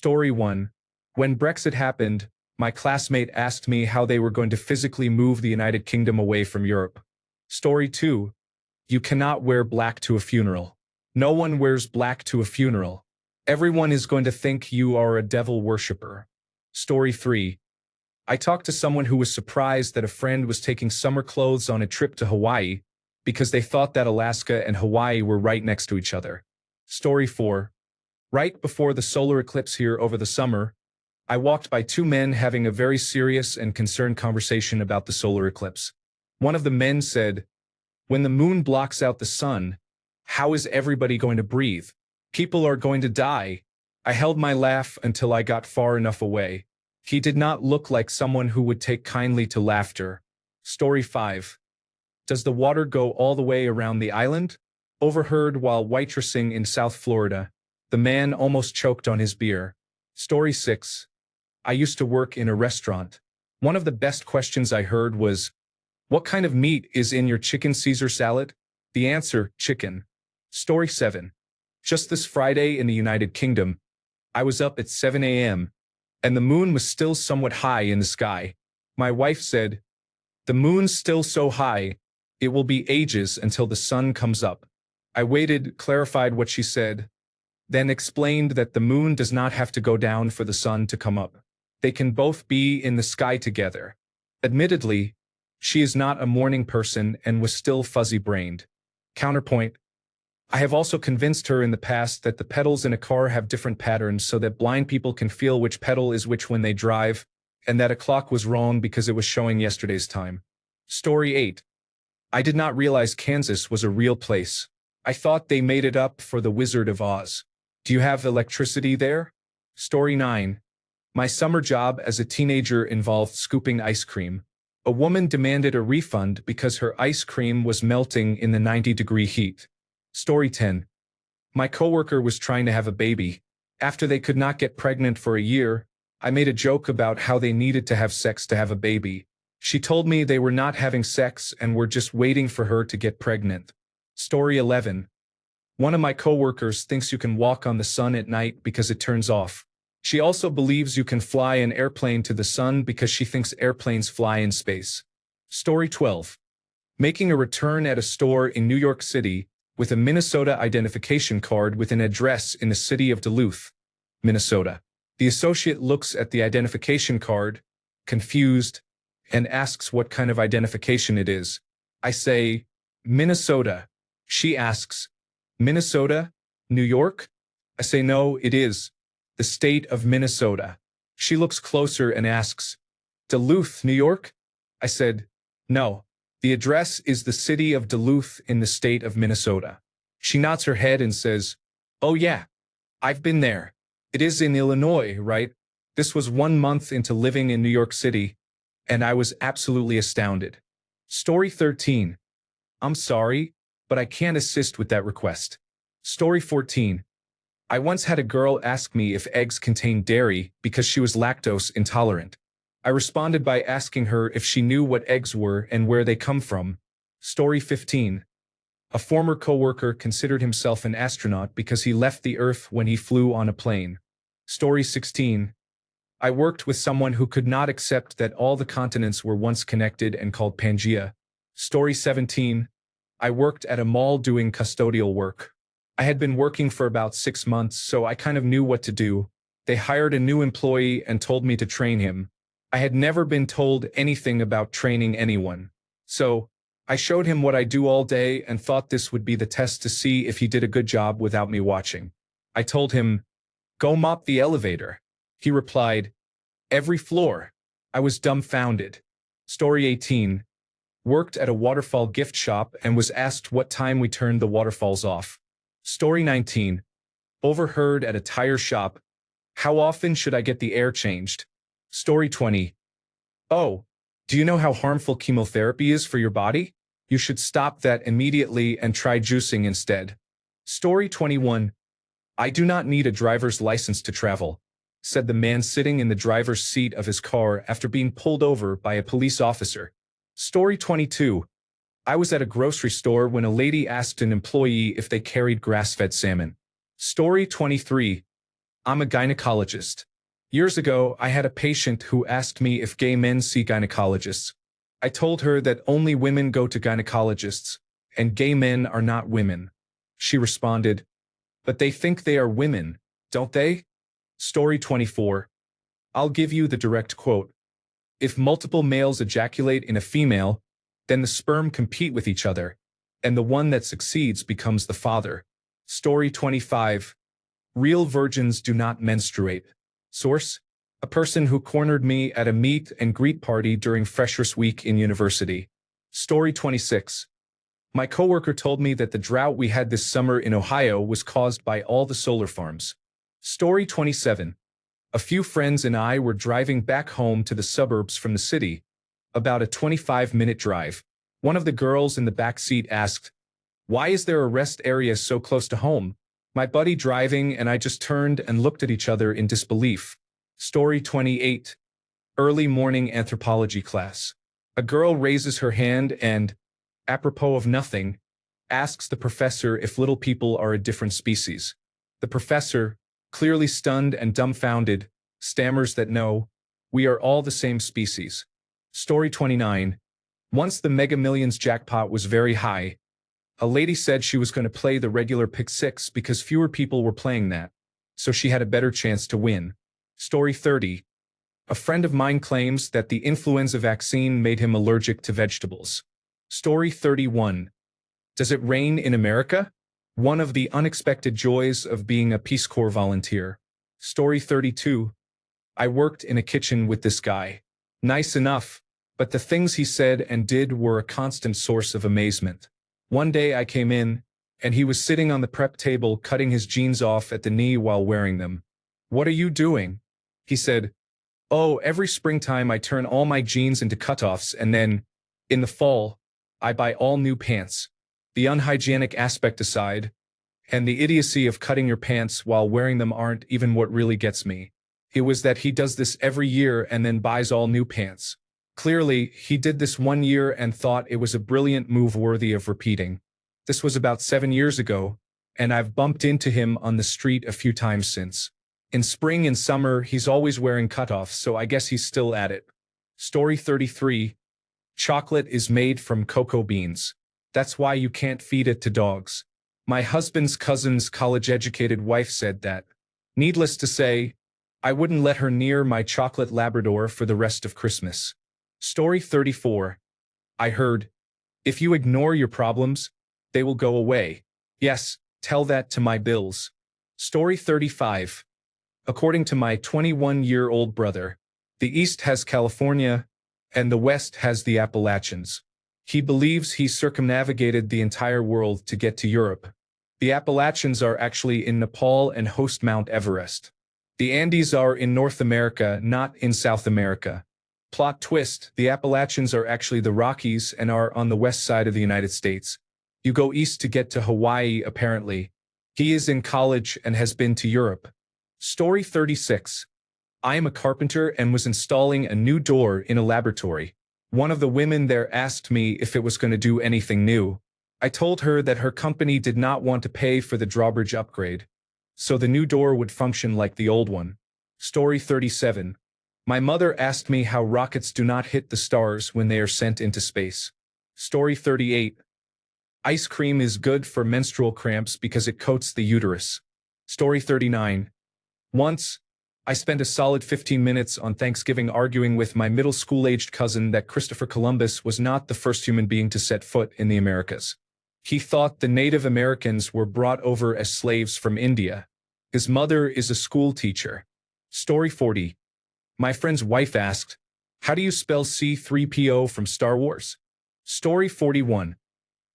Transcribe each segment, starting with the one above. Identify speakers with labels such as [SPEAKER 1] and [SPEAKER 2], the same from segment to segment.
[SPEAKER 1] Story 1. When Brexit happened, my classmate asked me how they were going to physically move the United Kingdom away from Europe. Story 2. You cannot wear black to a funeral. No one wears black to a funeral. Everyone is going to think you are a devil worshipper. Story 3. I talked to someone who was surprised that a friend was taking summer clothes on a trip to Hawaii because they thought that Alaska and Hawaii were right next to each other. Story 4. Right before the solar eclipse here over the summer, I walked by two men having a very serious and concerned conversation about the solar eclipse. One of the men said, "When the moon blocks out the sun, how is everybody going to breathe? People are going to die." I held my laugh until I got far enough away. He did not look like someone who would take kindly to laughter. Story 5. Does the water go all the way around the island? Overheard while waitressing in South Florida. The man almost choked on his beer. Story 6. I used to work in a restaurant. One of the best questions I heard was, "What kind of meat is in your chicken Caesar salad?" The answer, chicken. Story 7. Just this Friday in the United Kingdom, I was up at 7 a.m., and the moon was still somewhat high in the sky. My wife said, "The moon's still so high, it will be ages until the sun comes up." I waited, clarified what she said, then explained that the moon does not have to go down for the sun to come up. They can both be in the sky together. Admittedly, she is not a morning person and was still fuzzy-brained. Counterpoint. I have also convinced her in the past that the pedals in a car have different patterns so that blind people can feel which pedal is which when they drive, and that a clock was wrong because it was showing yesterday's time. Story 8. I did not realize Kansas was a real place. I thought they made it up for the Wizard of Oz. Do you have electricity there? Story 9. My summer job as a teenager involved scooping ice cream. A woman demanded a refund because her ice cream was melting in the 90-degree heat. Story 10. My coworker was trying to have a baby. After they could not get pregnant for a year, I made a joke about how they needed to have sex to have a baby. She told me they were not having sex and were just waiting for her to get pregnant. Story 11. One of my coworkers thinks you can walk on the sun at night because it turns off. She also believes you can fly an airplane to the sun because she thinks airplanes fly in space. Story 12. Making a return at a store in New York City with a Minnesota identification card with an address in the city of Duluth, Minnesota. The associate looks at the identification card, confused, and asks what kind of identification it is. I say, "Minnesota." She asks, "Minnesota? New York?" I say, "No, it is the state of Minnesota." She looks closer and asks, "Duluth, New York?" I said, "No, the address is the city of Duluth in the state of Minnesota." She nods her head and says, "Oh yeah, I've been there. It is in Illinois, right?" This was 1 month into living in New York City, and I was absolutely astounded. Story 13. I'm sorry, but I can't assist with that request. Story 14. I once had a girl ask me if eggs contain dairy because she was lactose intolerant. I responded by asking her if she knew what eggs were and where they come from. Story 15. A former coworker considered himself an astronaut because he left the Earth when he flew on a plane. Story 16. I worked with someone who could not accept that all the continents were once connected and called Pangea. Story 17. I worked at a mall doing custodial work. I had been working for about 6 months, so I kind of knew what to do. They hired a new employee and told me to train him. I had never been told anything about training anyone. So, I showed him what I do all day and thought this would be the test to see if he did a good job without me watching. I told him, "Go mop the elevator." He replied, "Every floor." I was dumbfounded. Story 18. Worked at a waterfall gift shop and was asked what time we turned the waterfalls off. Story 19. Overheard at a tire shop, "How often should I get the air changed?" Story 20. Oh, do you know how harmful chemotherapy is for your body? You should stop that immediately and try juicing instead. Story 21. I do not need a driver's license to travel, said the man sitting in the driver's seat of his car after being pulled over by a police officer. Story 22. I was at a grocery store when a lady asked an employee if they carried grass-fed salmon. Story 23. I'm a gynecologist. Years ago, I had a patient who asked me if gay men see gynecologists. I told her that only women go to gynecologists, and gay men are not women. She responded, "But they think they are women, don't they?" Story 24. I'll give you the direct quote. If multiple males ejaculate in a female, then the sperm compete with each other, and the one that succeeds becomes the father. Story 25. Real virgins do not menstruate. Source: a person who cornered me at a meet and greet party during Freshers Week in university. Story 26. My coworker told me that the drought we had this summer in Ohio was caused by all the solar farms. Story 27. A few friends and I were driving back home to the suburbs from the city, about a 25-minute drive. One of the girls in the back seat asked, "Why is there a rest area so close to home?" My buddy driving and I just turned and looked at each other in disbelief. Story 28. Early morning anthropology class. A girl raises her hand and, apropos of nothing, asks the professor if little people are a different species. The professor, clearly stunned and dumbfounded, stammers that no, we are all the same species. Story 29. Once the Mega Millions jackpot was very high, a lady said she was going to play the regular Pick 6 because fewer people were playing that, so she had a better chance to win. Story 30. A friend of mine claims that the influenza vaccine made him allergic to vegetables. Story 31. Does it rain in America? One of the unexpected joys of being a Peace Corps volunteer. Story 32. I worked in a kitchen with this guy. Nice enough, but the things he said and did were a constant source of amazement. One day I came in, and he was sitting on the prep table cutting his jeans off at the knee while wearing them. "What are you doing?" He said. "Oh, every springtime I turn all my jeans into cutoffs and then, in the fall, I buy all new pants." The unhygienic aspect aside, and the idiocy of cutting your pants while wearing them aren't even what really gets me. It was that he does this every year and then buys all new pants. Clearly, he did this one year and thought it was a brilliant move worthy of repeating. This was about 7 years ago, and I've bumped into him on the street a few times since. In spring and summer, he's always wearing cutoffs, so I guess he's still at it. Story 33. Chocolate is made from cocoa beans. That's why you can't feed it to dogs. My husband's cousin's college-educated wife said that. Needless to say, I wouldn't let her near my chocolate Labrador for the rest of Christmas. Story 34. I heard, if you ignore your problems, they will go away. Yes, tell that to my bills. Story 35. According to my 21-year-old brother, the East has California, and the West has the Appalachians. He believes he circumnavigated the entire world to get to Europe. The Appalachians are actually in Nepal and host Mount Everest. The Andes are in North America, not in South America. Plot twist, the Appalachians are actually the Rockies and are on the west side of the United States. You go east to get to Hawaii, apparently. He is in college and has been to Europe. Story 36. I am a carpenter and was installing a new door in a laboratory. One of the women there asked me if it was going to do anything new. I told her that her company did not want to pay for the drawbridge upgrade, so the new door would function like the old one. Story 37. My mother asked me how rockets do not hit the stars when they are sent into space. Story 38. Ice cream is good for menstrual cramps because it coats the uterus. Story 39. Once, I spent a solid 15 minutes on Thanksgiving arguing with my middle school-aged cousin that Christopher Columbus was not the first human being to set foot in the Americas. He thought the Native Americans were brought over as slaves from India. His mother is a school teacher. Story 40. My friend's wife asked, "How do you spell C-3PO from Star Wars?" Story 41.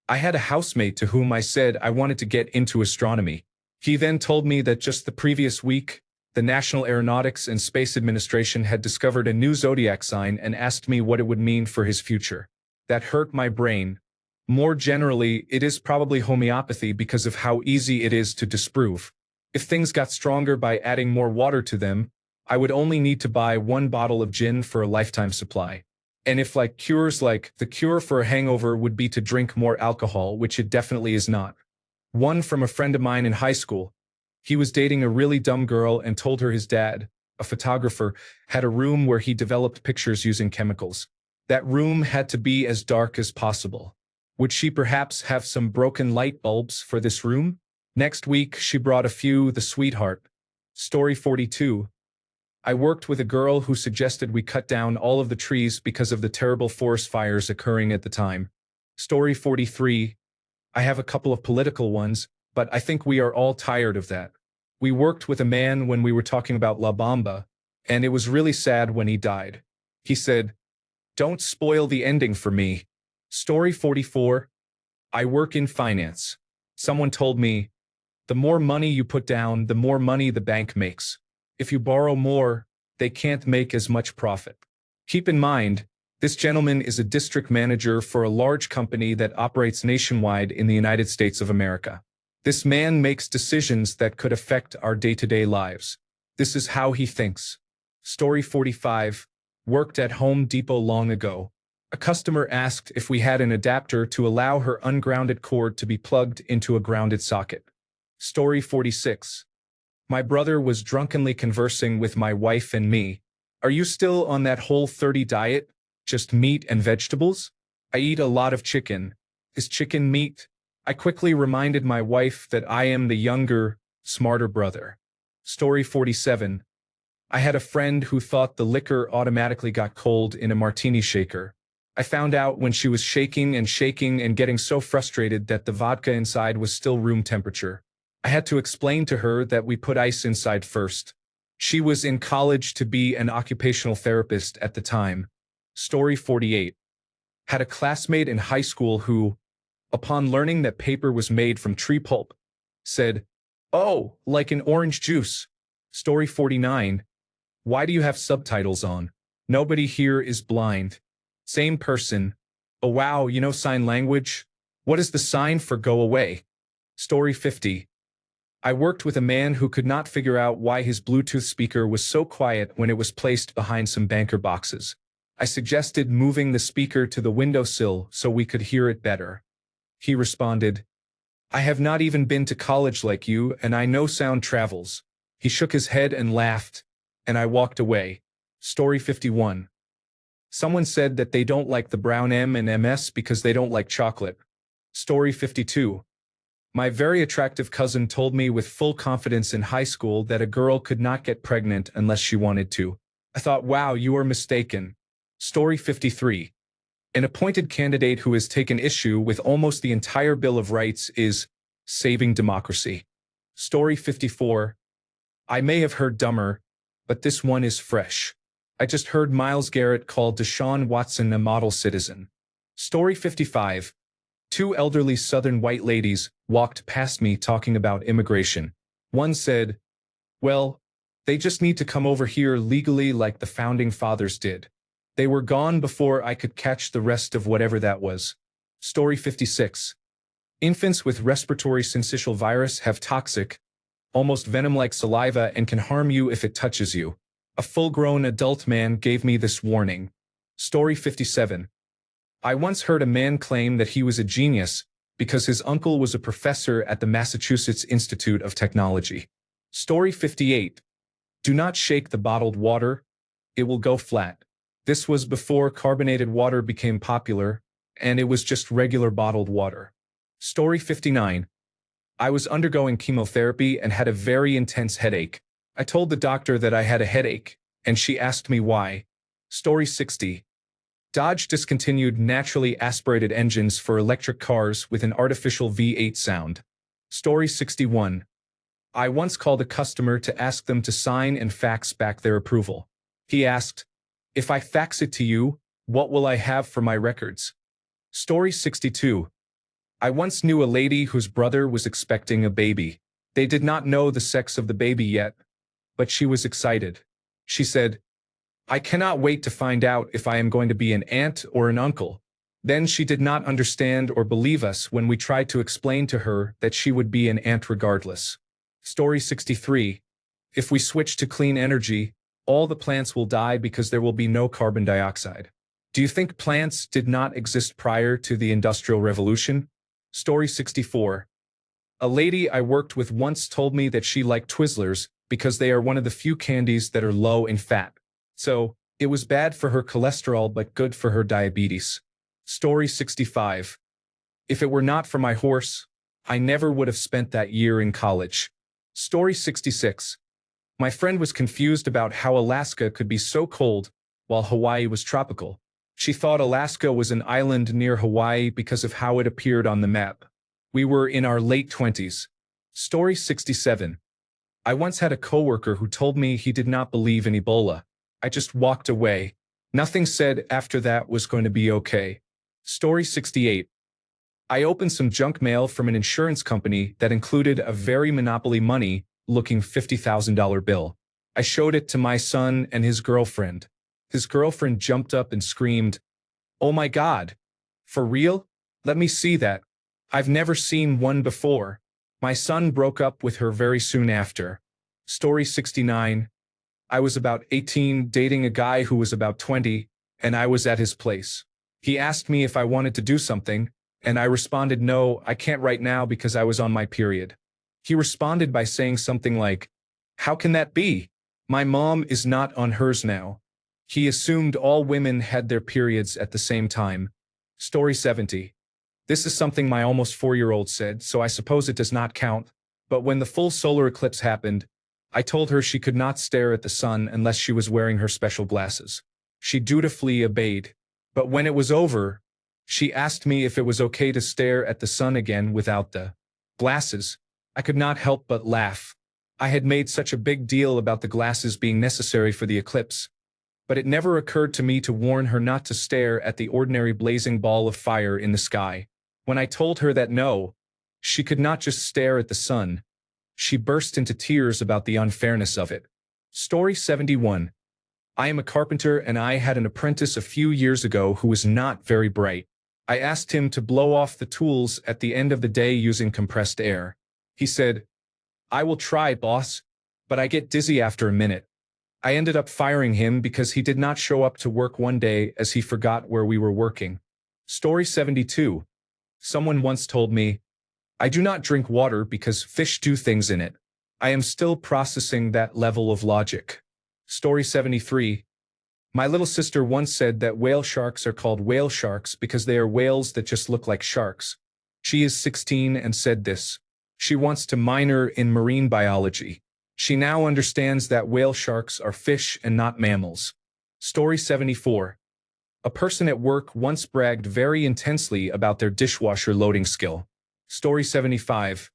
[SPEAKER 1] I had a housemate to whom I said I wanted to get into astronomy. He then told me that just the previous week, the National Aeronautics and Space Administration had discovered a new zodiac sign and asked me what it would mean for his future. That hurt my brain. More generally, it is probably homeopathy because of how easy it is to disprove. If things got stronger by adding more water to them, I would only need to buy 1 bottle of gin for a lifetime supply. And if cures like the cure for a hangover would be to drink more alcohol, which it definitely is not. One from a friend of mine in high school. He was dating a really dumb girl and told her his dad, a photographer, had a room where he developed pictures using chemicals. That room had to be as dark as possible. Would she perhaps have some broken light bulbs for this room? Next week, she brought a few, the sweetheart. Story 42. I worked with a girl who suggested we cut down all of the trees because of the terrible forest fires occurring at the time. Story 43. I have a couple of political ones, but I think we are all tired of that. We worked with a man when we were talking about La Bamba, and it was really sad when he died. He said, "Don't spoil the ending for me." Story 44. I work in finance. Someone told me, the more money you put down, the more money the bank makes. If you borrow more, they can't make as much profit. Keep in mind, this gentleman is a district manager for a large company that operates nationwide in the United States of America. This man makes decisions that could affect our day-to-day lives. This is how he thinks. Story 45. Worked at Home Depot long ago. A customer asked if we had an adapter to allow her ungrounded cord to be plugged into a grounded socket. Story 46. My brother was drunkenly conversing with my wife and me. Are you still on that Whole30 diet? Just meat and vegetables? I eat a lot of chicken. Is chicken meat? I quickly reminded my wife that I am the younger, smarter brother. Story 47. I had a friend who thought the liquor automatically got cold in a martini shaker. I found out when she was shaking and getting so frustrated that the vodka inside was still room temperature. I had to explain to her that we put ice inside first. She was in college to be an occupational therapist at the time. Story 48. Had a classmate in high school who, upon learning that paper was made from tree pulp, said, "Oh, like an orange juice." Story 49. Why do you have subtitles on? Nobody here is blind. Same person. Oh wow, you know sign language? What is the sign for go away? Story 50. I worked with a man who could not figure out why his Bluetooth speaker was so quiet when it was placed behind some banker boxes. I suggested moving the speaker to the windowsill so we could hear it better. He responded, "I have not even been to college like you, and I know sound travels." He shook his head and laughed, and I walked away. Story 51. Someone said that they don't like the brown M&Ms because they don't like chocolate. Story 52. My very attractive cousin told me with full confidence in high school that a girl could not get pregnant unless she wanted to. I thought, wow, you are mistaken. Story 53. An appointed candidate who has taken issue with almost the entire Bill of Rights is saving democracy. Story 54. I may have heard dumber, but this one is fresh. I just heard Myles Garrett call Deshaun Watson a model citizen. Story 55. Two elderly Southern white ladies walked past me talking about immigration. One said, "Well, they just need to come over here legally like the founding fathers did." They were gone before I could catch the rest of whatever that was. Story 56. Infants with respiratory syncytial virus have toxic, almost venom-like saliva and can harm you if it touches you. A full-grown adult man gave me this warning. Story 57. I once heard a man claim that he was a genius because his uncle was a professor at the Massachusetts Institute of Technology. Story 58. Do not shake the bottled water. It will go flat. This was before carbonated water became popular, and it was just regular bottled water. Story 59. I was undergoing chemotherapy and had a very intense headache. I told the doctor that I had a headache, and she asked me why. Story 60. Dodge discontinued naturally aspirated engines for electric cars with an artificial V8 sound. Story 61. I once called a customer to ask them to sign and fax back their approval. He asked, "If I fax it to you, what will I have for my records?" Story 62. I once knew a lady whose brother was expecting a baby. They did not know the sex of the baby yet, but she was excited. She said, "I cannot wait to find out if I am going to be an aunt or an uncle." Then she did not understand or believe us when we tried to explain to her that she would be an aunt regardless. Story 63. If we switch to clean energy, all the plants will die because there will be no carbon dioxide. Do you think plants did not exist prior to the Industrial Revolution? Story 64. A lady I worked with once told me that she liked Twizzlers because they are one of the few candies that are low in fat. So, it was bad for her cholesterol but good for her diabetes. Story 65. If it were not for my horse, I never would have spent that year in college. Story 66. My friend was confused about how Alaska could be so cold while Hawaii was tropical. She thought Alaska was an island near Hawaii because of how it appeared on the map. We were in our late 20s. Story 67. I once had a coworker who told me he did not believe in Ebola. I just walked away. Nothing said after that was going to be okay. Story 68. I opened some junk mail from an insurance company that included a very Monopoly money-looking $50,000 bill. I showed it to my son and his girlfriend. His girlfriend jumped up and screamed, "Oh my God! For real? Let me see that. I've never seen one before." My son broke up with her very soon after. Story 69. I was about 18, dating a guy who was about 20, and I was at his place. He asked me if I wanted to do something, and I responded, "No, I can't right now because I was on my period." He responded by saying something like, "How can that be? My mom is not on hers now." He assumed all women had their periods at the same time. Story 70. This is something my almost 4-year-old said, so I suppose it does not count. But when the full solar eclipse happened, I told her she could not stare at the sun unless she was wearing her special glasses. She dutifully obeyed. But when it was over, she asked me if it was okay to stare at the sun again without the glasses. I could not help but laugh. I had made such a big deal about the glasses being necessary for the eclipse. But it never occurred to me to warn her not to stare at the ordinary blazing ball of fire in the sky. When I told her that no, she could not just stare at the sun, she burst into tears about the unfairness of it. Story 71. I am a carpenter and I had an apprentice a few years ago who was not very bright. I asked him to blow off the tools at the end of the day using compressed air. He said, "I will try, boss, but I get dizzy after a minute." I ended up firing him because he did not show up to work one day as he forgot where we were working. Story 72. Someone once told me, "I do not drink water because fish do things in it." I am still processing that level of logic. Story 73. My little sister once said that whale sharks are called whale sharks because they are whales that just look like sharks. She is 16 and said this. She wants to minor in marine biology. She now understands that whale sharks are fish and not mammals. Story 74. A person at work once bragged very intensely about their dishwasher loading skill. Story 75.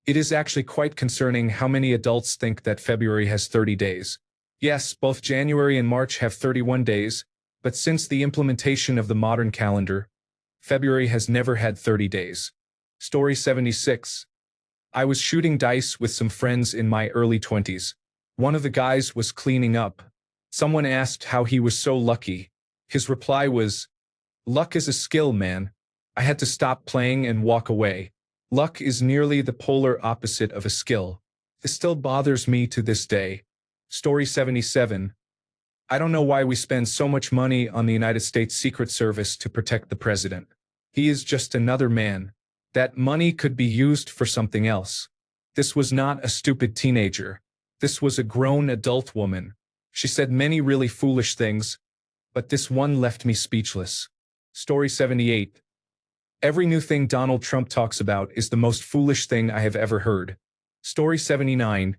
[SPEAKER 1] It is actually quite concerning how many adults think that February has 30 days. Yes, both January and March have 31 days, but since the implementation of the modern calendar, February has never had 30 days. Story 76. I was shooting dice with some friends in my early 20s. One of the guys was cleaning up. Someone asked how he was so lucky. His reply was, "Luck is a skill, man." I had to stop playing and walk away. Luck is nearly the polar opposite of a skill. This still bothers me to this day. Story 77. I don't know why we spend so much money on the United States Secret Service to protect the president. He is just another man. That money could be used for something else. This was not a stupid teenager. This was a grown adult woman. She said many really foolish things, but this one left me speechless. Story 78. Every new thing Donald Trump talks about is the most foolish thing I have ever heard. Story 79.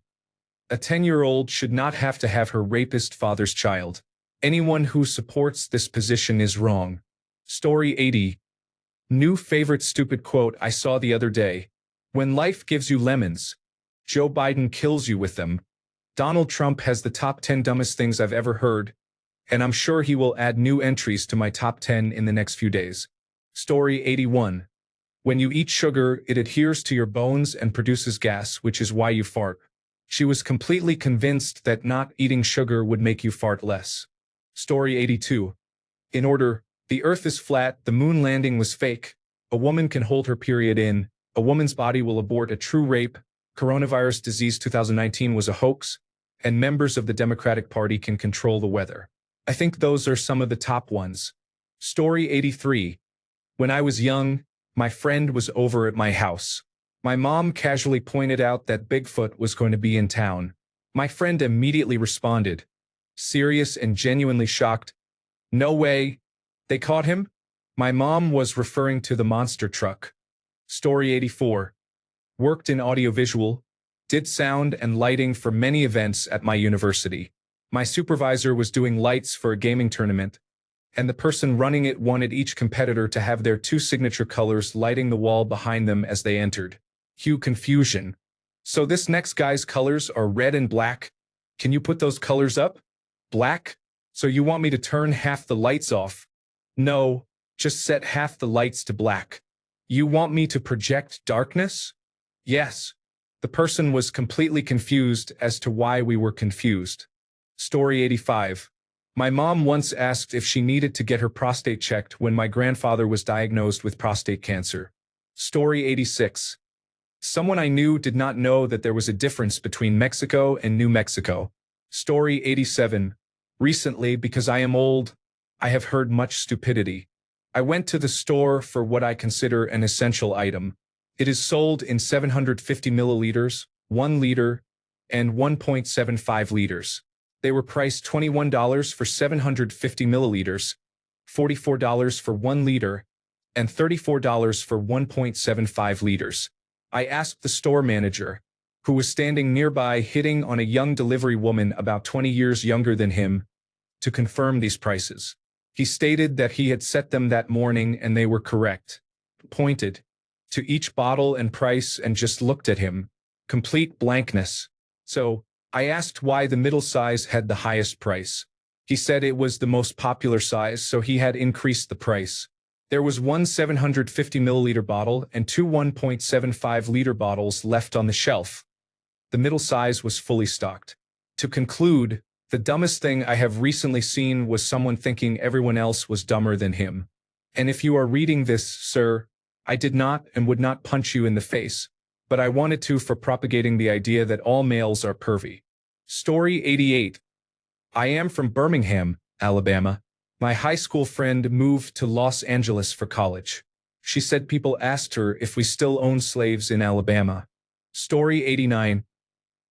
[SPEAKER 1] A 10-year-old should not have to have her rapist father's child. Anyone who supports this position is wrong. Story 80. New favorite stupid quote I saw the other day. When life gives you lemons, Joe Biden kills you with them. Donald Trump has the top 10 dumbest things I've ever heard, and I'm sure he will add new entries to my top 10 in the next few days. Story 81. When you eat sugar, it adheres to your bones and produces gas, which is why you fart. She was completely convinced that not eating sugar would make you fart less. Story 82. In order, the earth is flat, the moon landing was fake, a woman can hold her period in, a woman's body will abort a true rape, coronavirus disease 2019 was a hoax, and members of the Democratic Party can control the weather. I think those are some of the top ones. Story 83. When I was young, my friend was over at my house. My mom casually pointed out that Bigfoot was going to be in town. My friend immediately responded, serious and genuinely shocked. No way. They caught him? My mom was referring to the monster truck. Story 84. Worked in audiovisual, did sound and lighting for many events at my university. My supervisor was doing lights for a gaming tournament, and the person running it wanted each competitor to have their two signature colors lighting the wall behind them as they entered. Cue confusion. So this next guy's colors are red and black. Can you put those colors up? Black? So you want me to turn half the lights off? No, just set half the lights to black. You want me to project darkness? Yes. The person was completely confused as to why we were confused. Story 85. My mom once asked if she needed to get her prostate checked when my grandfather was diagnosed with prostate cancer. Story 86. Someone I knew did not know that there was a difference between Mexico and New Mexico. Story 87. Recently, because I am old, I have heard much stupidity. I went to the store for what I consider an essential item. It is sold in 750 milliliters, 1 liter, and 1.75 liters. They were priced $21 for 750 milliliters, $44 for 1 liter, and $34 for 1.75 liters. I asked the store manager, who was standing nearby hitting on a young delivery woman about 20 years younger than him, to confirm these prices. He stated that he had set them that morning and they were correct. Pointed to each bottle and price and just looked at him. Complete blankness. So, I asked why the middle size had the highest price. He said it was the most popular size, so he had increased the price. There was one 750 milliliter bottle and two 1.75 liter bottles left on the shelf. The middle size was fully stocked. To conclude, the dumbest thing I have recently seen was someone thinking everyone else was dumber than him. And if you are reading this, sir, I did not and would not punch you in the face, but I wanted to for propagating the idea that all males are pervy. Story 88. I am from Birmingham, Alabama. My high school friend moved to Los Angeles for college. She said people asked her if we still own slaves in Alabama. Story 89.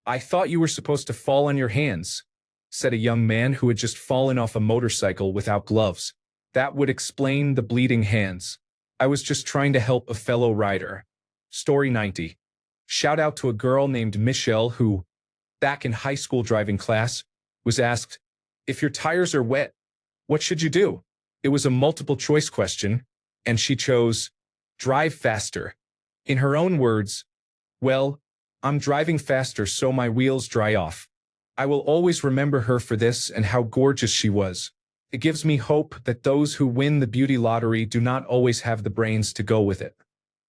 [SPEAKER 1] I thought you were supposed to fall on your hands, said a young man who had just fallen off a motorcycle without gloves. That would explain the bleeding hands. I was just trying to help a fellow rider. Story 90. Shout out to a girl named Michelle who, back in high school driving class, was asked, if your tires are wet, what should you do? It was a multiple choice question, and she chose, drive faster. In her own words, well, I'm driving faster so my wheels dry off. I will always remember her for this and how gorgeous she was. It gives me hope that those who win the beauty lottery do not always have the brains to go with it.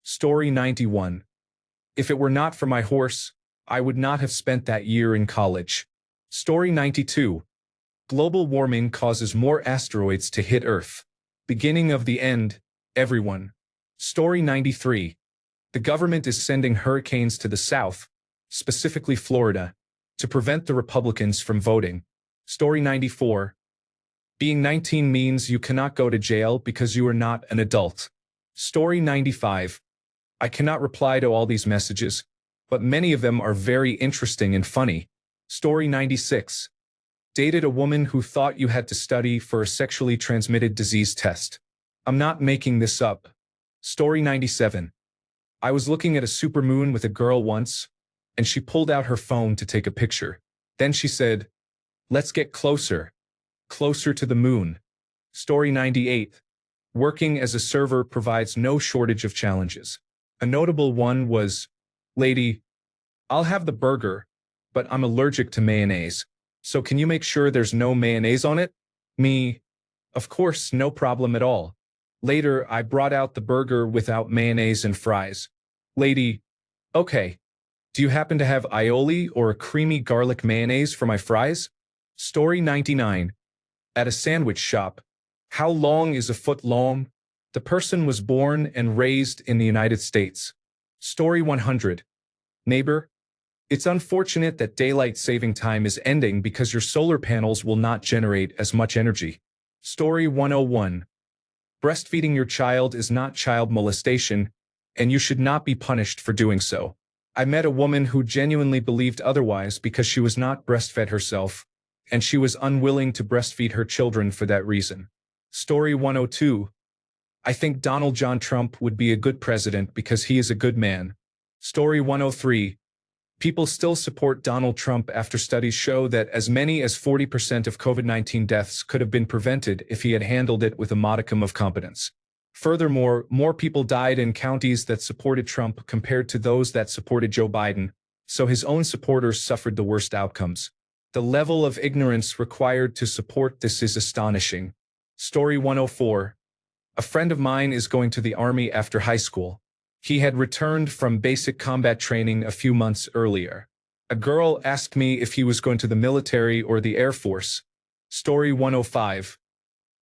[SPEAKER 1] Story 91. If it were not for my horse, I would not have spent that year in college. Story 92. Global warming causes more asteroids to hit Earth. Beginning of the end, everyone. Story 93. The government is sending hurricanes to the south, specifically Florida, to prevent the Republicans from voting. Story 94. Being 19 means you cannot go to jail because you are not an adult. Story 95. I cannot reply to all these messages, but many of them are very interesting and funny. Story 96. Dated a woman who thought you had to study for a sexually transmitted disease test. I'm not making this up. Story 97. I was looking at a supermoon with a girl once, and she pulled out her phone to take a picture. Then she said, let's get closer. Closer to the moon. Story 98. Working as a server provides no shortage of challenges. A notable one was, lady, I'll have the burger, but I'm allergic to mayonnaise. So can you make sure there's no mayonnaise on it? Me, of course, no problem at all. Later, I brought out the burger without mayonnaise and fries. Lady, okay. Do you happen to have aioli or a creamy garlic mayonnaise for my fries? Story 99. At a sandwich shop. How long is a foot long? The person was born and raised in the United States. Story 100. Neighbor, it's unfortunate that daylight saving time is ending because your solar panels will not generate as much energy. Story 101. Breastfeeding your child is not child molestation, and you should not be punished for doing so. I met a woman who genuinely believed otherwise because she was not breastfed herself, and she was unwilling to breastfeed her children for that reason. Story 102. I think Donald John Trump would be a good president because he is a good man. Story 103. People still support Donald Trump after studies show that as many as 40% of COVID-19 deaths could have been prevented if he had handled it with a modicum of competence. Furthermore, more people died in counties that supported Trump compared to those that supported Joe Biden, so his own supporters suffered the worst outcomes. The level of ignorance required to support this is astonishing. Story 104. A friend of mine is going to the army after high school. He had returned from basic combat training a few months earlier. A girl asked me if he was going to the military or the Air Force. Story 105.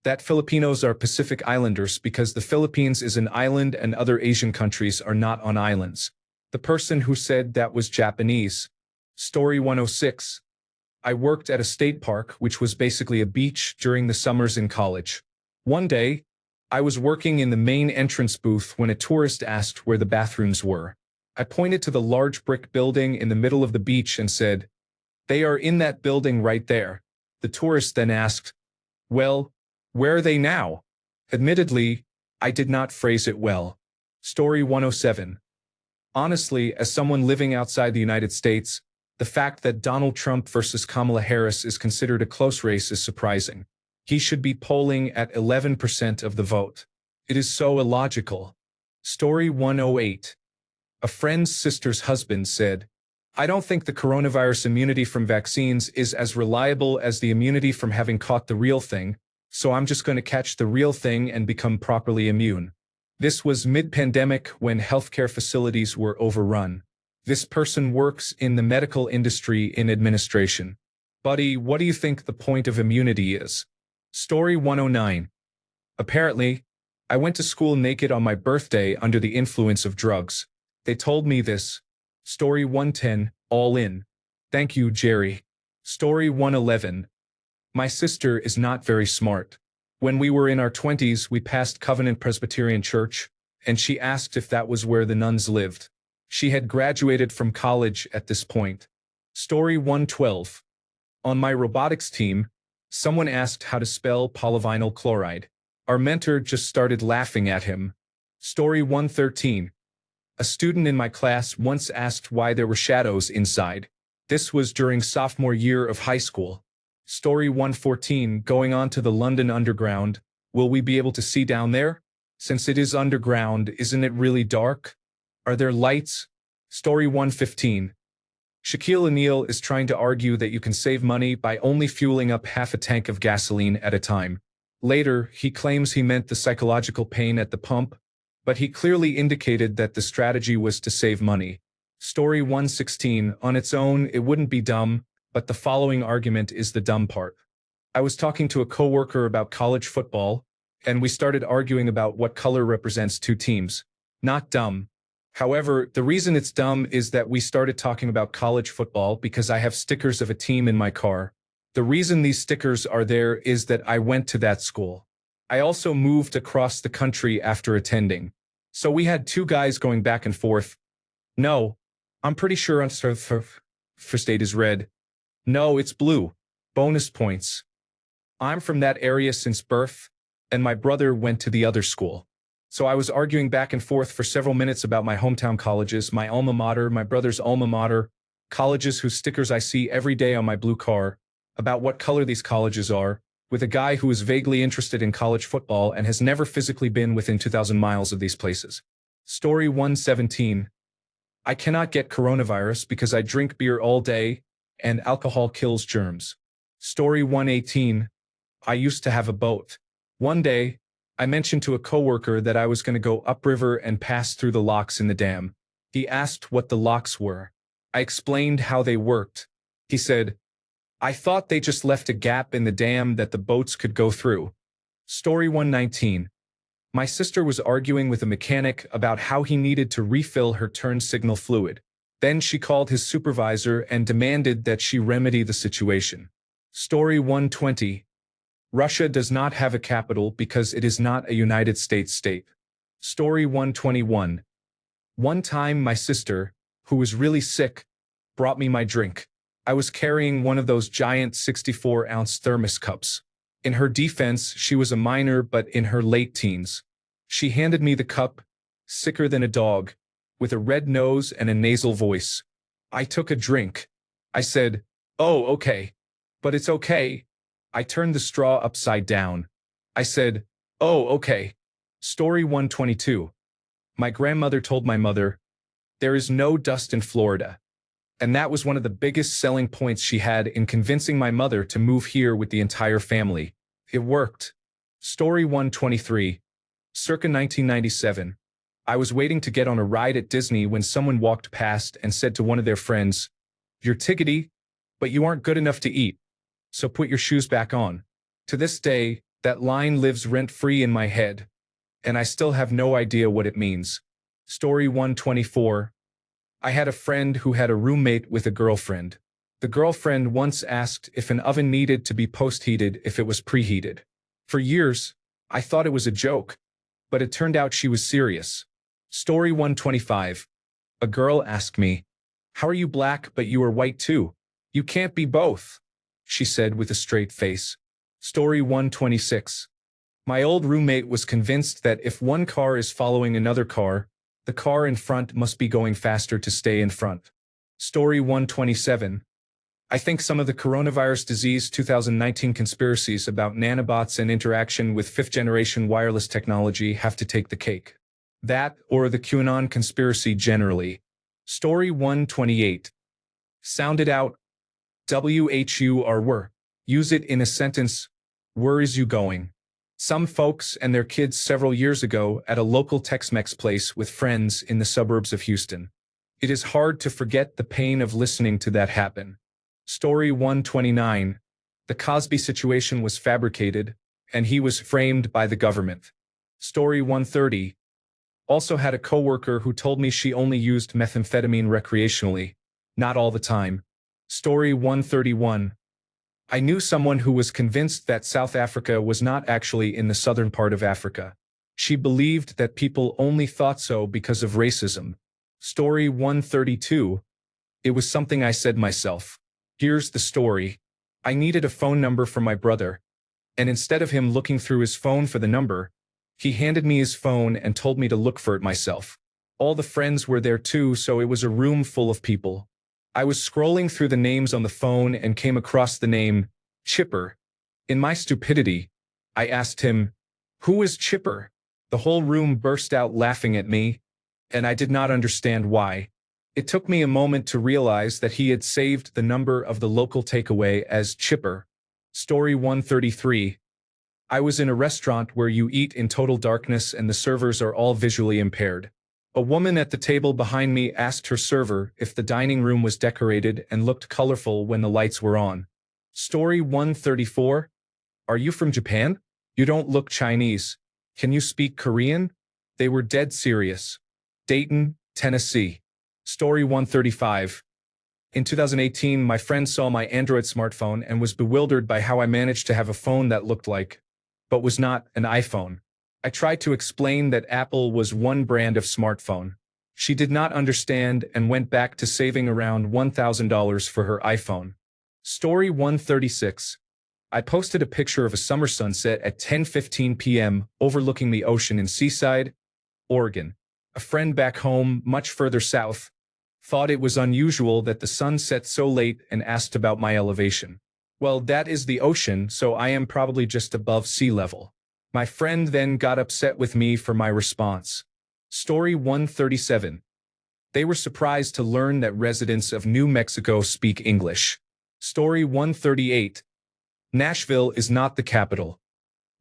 [SPEAKER 1] That Filipinos are Pacific Islanders because the Philippines is an island and other Asian countries are not on islands. The person who said that was Japanese. Story 106. I worked at a state park, which was basically a beach, during the summers in college. One day, I was working in the main entrance booth when a tourist asked where the bathrooms were. I pointed to the large brick building in the middle of the beach and said, "They are in that building right there." The tourist then asked, "Well, where are they now?" Admittedly, I did not phrase it well. Story 107. Honestly, as someone living outside the United States, the fact that Donald Trump versus Kamala Harris is considered a close race is surprising. He should be polling at 11% of the vote. It is so illogical. Story 108. A friend's sister's husband said, "I don't think the coronavirus immunity from vaccines is as reliable as the immunity from having caught the real thing, so I'm just going to catch the real thing and become properly immune." This was mid-pandemic when healthcare facilities were overrun. This person works in the medical industry in administration. Buddy, what do you think the point of immunity is? Story 109. Apparently, I went to school naked on my birthday under the influence of drugs. They told me this. Story 110, all in. Thank you, Jerry. Story 111. My sister is not very smart. When we were in our 20s, we passed Covenant Presbyterian Church, and she asked if that was where the nuns lived. She had graduated from college at this point. Story 112. On my robotics team, someone asked how to spell polyvinyl chloride. Our mentor just started laughing at him. Story 113. A student in my class once asked why there were shadows inside. This was during sophomore year of high school. Story 114. Going on to the London Underground. Will we be able to see down there? Since it is underground, isn't it really dark? Are there lights? Story 115. Shaquille O'Neal is trying to argue that you can save money by only fueling up half a tank of gasoline at a time. Later, he claims he meant the psychological pain at the pump, but he clearly indicated that the strategy was to save money. Story 116. On its own, it wouldn't be dumb, but the following argument is the dumb part. I was talking to a coworker about college football, and we started arguing about what color represents two teams. Not dumb. However, the reason it's dumb is that we started talking about college football because I have stickers of a team in my car. The reason these stickers are there is that I went to that school. I also moved across the country after attending. So we had two guys going back and forth. No, I'm pretty sure for state is red. No, it's blue. Bonus points. I'm from that area since birth, and my brother went to the other school. So I was arguing back and forth for several minutes about my hometown colleges, my alma mater, my brother's alma mater, colleges whose stickers I see every day on my blue car, about what color these colleges are, with a guy who is vaguely interested in college football and has never physically been within 2,000 miles of these places. Story 117. I cannot get coronavirus because I drink beer all day, and alcohol kills germs. Story 118. I used to have a boat. One day, I mentioned to a coworker that I was going to go upriver and pass through the locks in the dam. He asked what the locks were. I explained how they worked. He said, "I thought they just left a gap in the dam that the boats could go through." Story 119. My sister was arguing with a mechanic about how he needed to refill her turn signal fluid. Then she called his supervisor and demanded that she remedy the situation. Story 120. Russia does not have a capital because it is not a United States state. Story 121. One time my sister, who was really sick, brought me my drink. I was carrying one of those giant 64-ounce thermos cups. In her defense, she was a minor but in her late teens. She handed me the cup, sicker than a dog, with a red nose and a nasal voice. I took a drink. I said, "Oh, okay. But it's okay." I turned the straw upside down. I said, "Oh, okay." Story 122. My grandmother told my mother, "There is no dust in Florida." And that was one of the biggest selling points she had in convincing my mother to move here with the entire family. It worked. Story 123. Circa 1997. I was waiting to get on a ride at Disney when someone walked past and said to one of their friends, "You're tickety, but you aren't good enough to eat. So put your shoes back on." To this day, that line lives rent-free in my head, and I still have no idea what it means. Story 124. I had a friend who had a roommate with a girlfriend. The girlfriend once asked if an oven needed to be post-heated if it was preheated. For years, I thought it was a joke, but it turned out she was serious. Story 125. A girl asked me, "How are you black but you are white too? You can't be both," she said with a straight face. Story 126. My old roommate was convinced that if one car is following another car, the car in front must be going faster to stay in front. Story 127. I think some of the coronavirus disease 2019 conspiracies about nanobots and interaction with fifth-generation wireless technology have to take the cake. That, or the QAnon conspiracy generally. Story 128. Sound it out. WHU or were. Use it in a sentence. Where is you going? Some folks and their kids several years ago at a local Tex-Mex place with friends in the suburbs of Houston. It is hard to forget the pain of listening to that happen. Story 129. The Cosby situation was fabricated, and he was framed by the government. Story 130. Also had a coworker who told me she only used methamphetamine recreationally, not all the time. Story 131. I knew someone who was convinced that South Africa was not actually in the southern part of Africa. She believed that people only thought so because of racism. Story 132. It was something I said myself. Here's the story. I needed a phone number for my brother, and instead of him looking through his phone for the number, he handed me his phone and told me to look for it myself. All the friends were there too, so it was a room full of people. I was scrolling through the names on the phone and came across the name Chipper. In my stupidity, I asked him, "Who is Chipper?" The whole room burst out laughing at me, and I did not understand why. It took me a moment to realize that he had saved the number of the local takeaway as Chipper. Story 133. I was in a restaurant where you eat in total darkness and the servers are all visually impaired. A woman at the table behind me asked her server if the dining room was decorated and looked colorful when the lights were on. Story 134. Are you from Japan? You don't look Chinese. Can you speak Korean? They were dead serious. Dayton, Tennessee. Story 135. In 2018, my friend saw my Android smartphone and was bewildered by how I managed to have a phone that looked like, but was not, an iPhone. I tried to explain that Apple was one brand of smartphone. She did not understand and went back to saving around $1,000 for her iPhone. Story 136. I posted a picture of a summer sunset at 10:15 p.m. overlooking the ocean in Seaside, Oregon. A friend back home, much further south, thought it was unusual that the sun set so late and asked about my elevation. Well, that is the ocean, so I am probably just above sea level. My friend then got upset with me for my response. Story 137. They were surprised to learn that residents of New Mexico speak English. Story 138. Nashville is not the capital.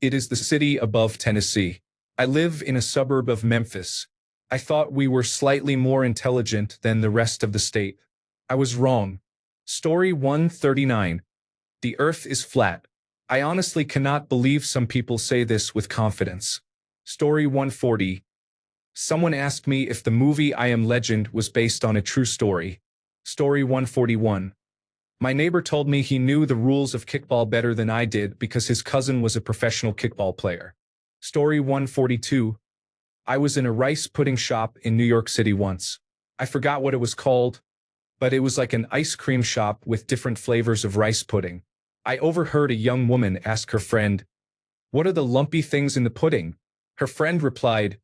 [SPEAKER 1] It is the city above Tennessee. I live in a suburb of Memphis. I thought we were slightly more intelligent than the rest of the state. I was wrong. Story 139. The earth is flat. I honestly cannot believe some people say this with confidence. Story 140. Someone asked me if the movie I Am Legend was based on a true story. Story 141. My neighbor told me he knew the rules of kickball better than I did because his cousin was a professional kickball player. Story 142. I was in a rice pudding shop in New York City once. I forgot what it was called, but it was like an ice cream shop with different flavors of rice pudding. I overheard a young woman ask her friend, "What are the lumpy things in the pudding?" Her friend replied,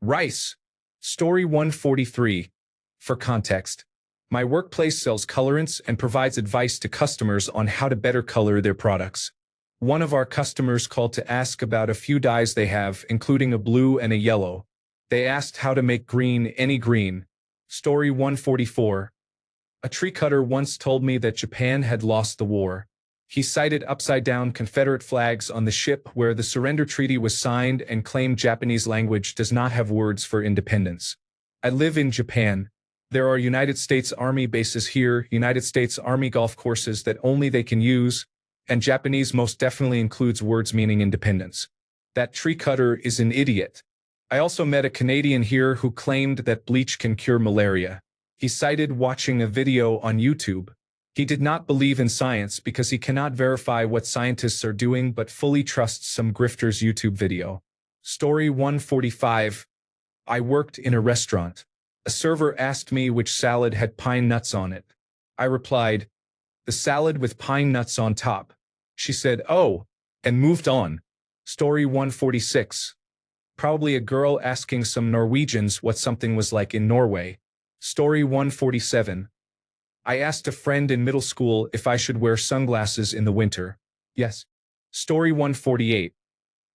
[SPEAKER 1] "Rice." Story 143. For context, my workplace sells colorants and provides advice to customers on how to better color their products. One of our customers called to ask about a few dyes they have, including a blue and a yellow. They asked how to make green any green. Story 144. A tree cutter once told me that Japan had lost the war. He cited upside-down Confederate flags on the ship where the surrender treaty was signed and claimed Japanese language does not have words for independence. I live in Japan. There are United States Army bases here, United States Army golf courses that only they can use, and Japanese most definitely includes words meaning independence. That tree cutter is an idiot. I also met a Canadian here who claimed that bleach can cure malaria. He cited watching a video on YouTube. He did not believe in science because he cannot verify what scientists are doing but fully trusts some grifter's YouTube video. Story 145. I worked in a restaurant. A server asked me which salad had pine nuts on it. I replied, "The salad with pine nuts on top." She said, "Oh," and moved on. Story 146. Probably a girl asking some Norwegians what something was like in Norway. Story 147. I asked a friend in middle school if I should wear sunglasses in the winter. Yes. Story 148.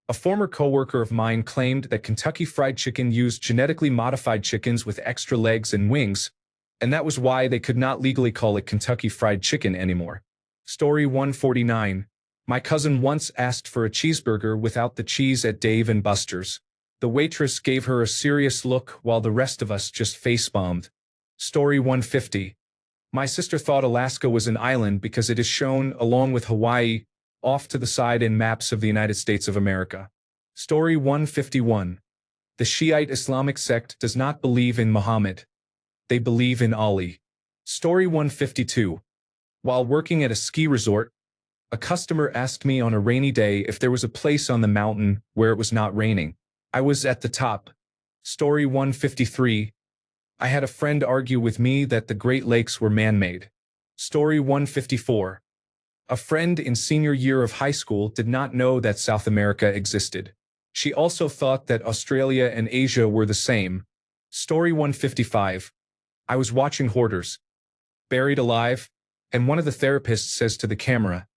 [SPEAKER 1] A former coworker of mine claimed that Kentucky Fried Chicken used genetically modified chickens with extra legs and wings, and that was why they could not legally call it Kentucky Fried Chicken anymore. Story 149. My cousin once asked for a cheeseburger without the cheese at Dave & Buster's. The waitress gave her a serious look while the rest of us just face-bombed. Story 150. My sister thought Alaska was an island because it is shown, along with Hawaii, off to the side in maps of the United States of America. Story 151. The Shiite Islamic sect does not believe in Muhammad. They believe in Ali. Story 152. While working at a ski resort, a customer asked me on a rainy day if there was a place on the mountain where it was not raining. I was at the top. Story 153. I had a friend argue with me that the Great Lakes were man-made. Story 154. A friend in senior year of high school did not know that South America existed. She also thought that Australia and Asia were the same. Story 155. I was watching Hoarders. Buried alive, and one of the therapists says to the camera,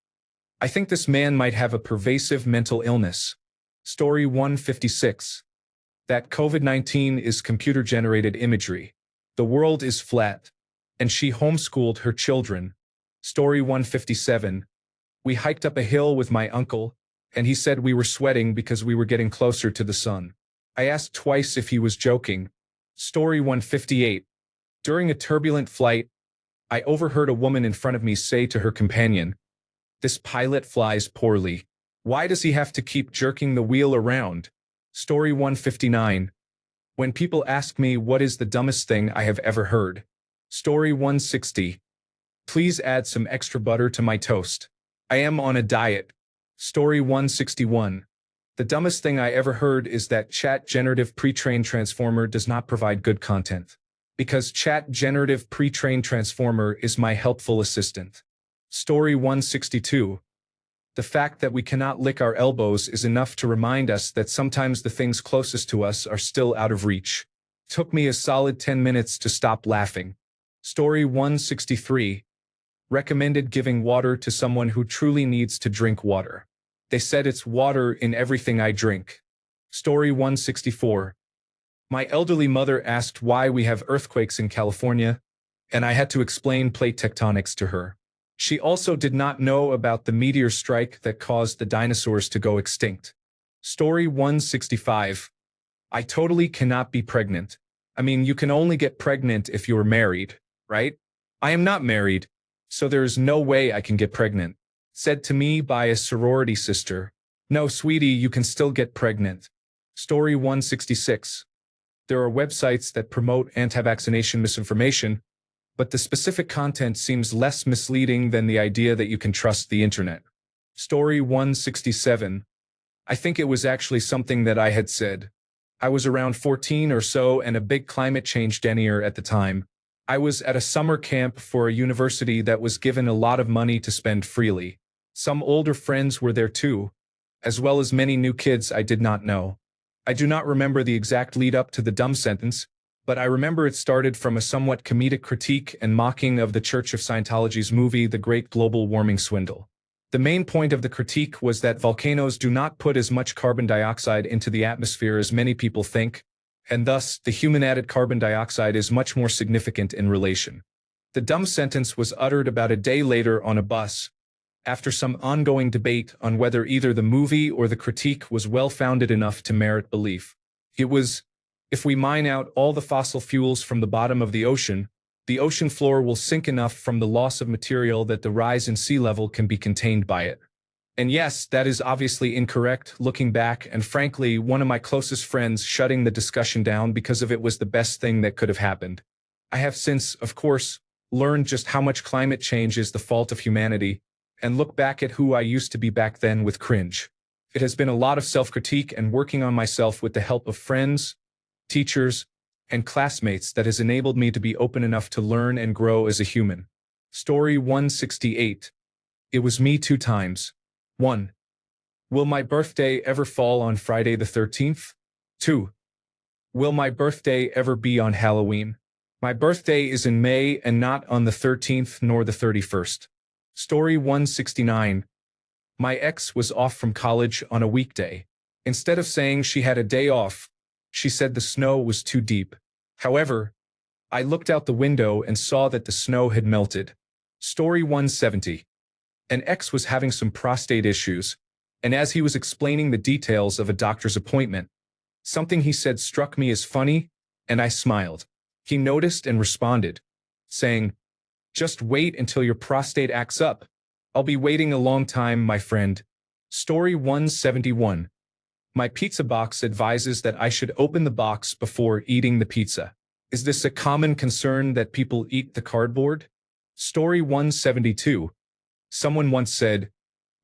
[SPEAKER 1] "I think this man might have a pervasive mental illness." Story 156. That COVID-19 is computer-generated imagery. The world is flat. And she homeschooled her children. Story 157. We hiked up a hill with my uncle, and he said we were sweating because we were getting closer to the sun. I asked twice if he was joking. Story 158. During a turbulent flight, I overheard a woman in front of me say to her companion, "This pilot flies poorly. Why does he have to keep jerking the wheel around?" Story 159. When people ask me what is the dumbest thing I have ever heard. Story 160. Please add some extra butter to my toast. I am on a diet. Story 161. The dumbest thing I ever heard is that Chat Generative Pre-trained Transformer does not provide good content. Because Chat Generative Pre-trained Transformer is my helpful assistant. Story 162. The fact that we cannot lick our elbows is enough to remind us that sometimes the things closest to us are still out of reach. Took me a solid 10 minutes to stop laughing. Story 163. Recommended giving water to someone who truly needs to drink water. They said it's water in everything I drink. Story 164. My elderly mother asked why we have earthquakes in California, and I had to explain plate tectonics to her. She also did not know about the meteor strike that caused the dinosaurs to go extinct. Story 165. I totally cannot be pregnant. I mean, you can only get pregnant if you're married, right? I am not married, so there is no way I can get pregnant. Said to me by a sorority sister. No, sweetie, you can still get pregnant. Story 166. There are websites that promote anti-vaccination misinformation, but the specific content seems less misleading than the idea that you can trust the internet. Story 167. I think it was actually something that I had said. I was around 14 or so and a big climate change denier at the time. I was at a summer camp for a university that was given a lot of money to spend freely. Some older friends were there too, as well as many new kids I did not know. I do not remember the exact lead up to the dumb sentence, but I remember it started from a somewhat comedic critique and mocking of the Church of Scientology's movie The Great Global Warming Swindle. The main point of the critique was that volcanoes do not put as much carbon dioxide into the atmosphere as many people think, and thus the human-added carbon dioxide is much more significant in relation. The dumb sentence was uttered about a day later on a bus, after some ongoing debate on whether either the movie or the critique was well-founded enough to merit belief. It was, if we mine out all the fossil fuels from the bottom of the ocean floor will sink enough from the loss of material that the rise in sea level can be contained by it. And yes, that is obviously incorrect looking back, and frankly, one of my closest friends shutting the discussion down because of it was the best thing that could have happened. I have since, of course, learned just how much climate change is the fault of humanity, and look back at who I used to be back then with cringe. It has been a lot of self-critique and working on myself with the help of friends, teachers, and classmates that has enabled me to be open enough to learn and grow as a human. Story 168. It was me 2 times. 1. Will my birthday ever fall on Friday the 13th? 2. Will my birthday ever be on Halloween? My birthday is in May and not on the 13th nor the 31st. Story 169. My ex was off from college on a weekday. Instead of saying she had a day off, she said the snow was too deep. However, I looked out the window and saw that the snow had melted. Story 170. An ex was having some prostate issues, and as he was explaining the details of a doctor's appointment, something he said struck me as funny, and I smiled. He noticed and responded, saying, "Just wait until your prostate acts up. I'll be waiting a long time, my friend." Story 171. My pizza box advises that I should open the box before eating the pizza. Is this a common concern that people eat the cardboard? Story 172. Someone once said,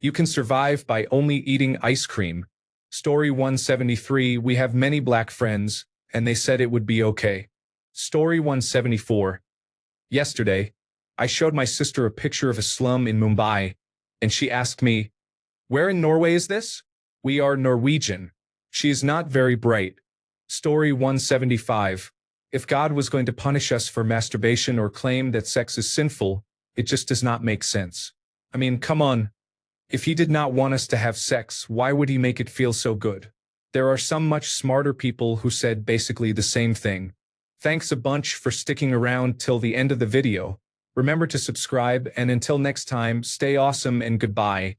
[SPEAKER 1] "You can survive by only eating ice cream." Story 173. We have many black friends, and they said it would be okay. Story 174. Yesterday, I showed my sister a picture of a slum in Mumbai, and she asked me, "Where in Norway is this?" "We are Norwegian." She is not very bright. Story 175. If God was going to punish us for masturbation or claim that sex is sinful, it just does not make sense. I mean, come on. If he did not want us to have sex, why would he make it feel so good? There are some much smarter people who said basically the same thing. Thanks a bunch for sticking around till the end of the video. Remember to subscribe, and until next time, stay awesome and goodbye.